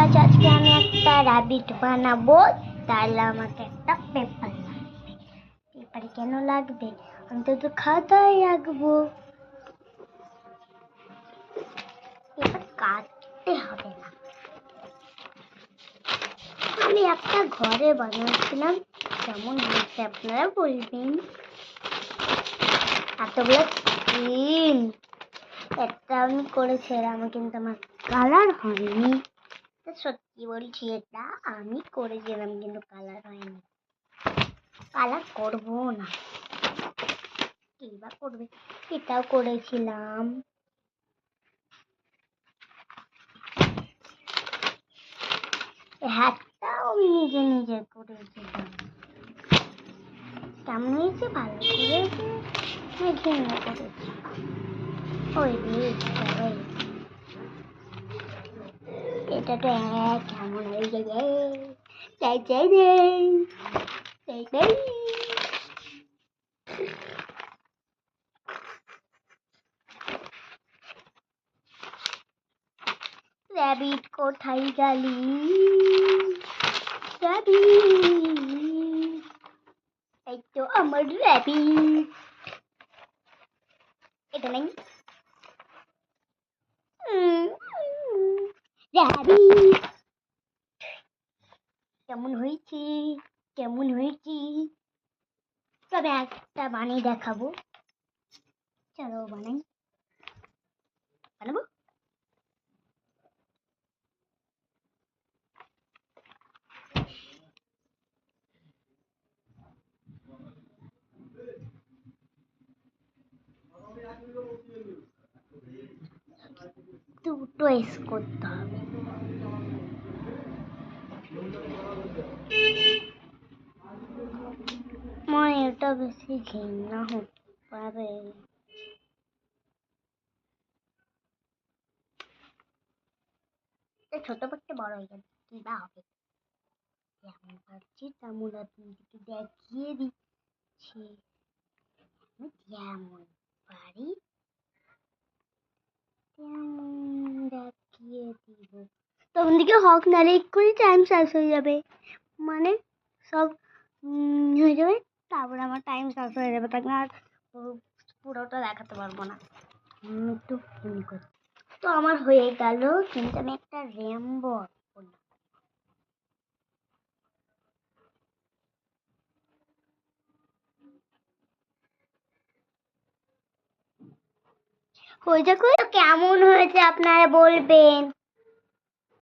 গাছ আজকে আমি একটা র্যাবিট বানাবো, তাহলে আমাকে একটা পেপার লাগবে। পেপার কেন লাগবে? আমি তো খাতায় রাখবো। পেপার কাটতে হবে না। আমি একটা ঘরে বানাচ্ছিলাম, কেমন হয়েছে আপনারা বলবেন। এতগুলো স্ক্রিন একটা আমি করেছিলাম, কিন্তু আমার কালার হয়নি। সত্যি বলছি, এটা আমি করেছিলাম কিন্তু কালার হয়নি। কালার করবো না, কি বা করবে। এটাও করেছিলাম, হ্যাটটাও আমি নিজে নিজে করেছিলাম। কেমন হয়েছে? ভালো করেছে, ঘৃণ্য করেছি। ওই এটা তো কেমন হয়ে যায়। র্যাবিট কোথায় গেলি? র্যাবিট, এই তো আমার র্যাবিট। এটা নেই র্যাবিট। কেমন হয়েছি? কেমন হয়েছি? তবে একটা বানিয়ে দেখাবো। চলো বানাবো। দুটো এস করতে হবে। মানে এটা বেশি ঘৃণা হতে পারে। ছোট করতে বড় হয়ে যাবে, কি বা হবে। যেমন পারছি তেমন আপনাদেরকে দেখিয়ে দিচ্ছি। আমি যেমন পারি তেমন দেখিয়ে দিব। তখন দিকে হক নালে এক্ষুনি টাইম শেষ হয়ে যাবে, মানে সব হয়ে যাবে। তারপরে আমার টাইম শেষ হয়ে যাবে, তখন আর পুরোটা দেখাতে পারবো না। একটু করি। তো আমার হয়ে গেল, কিন্তু আমি একটা রেমবো হয়ে যাক। কেমন হয়েছে আপনারা বলবেন।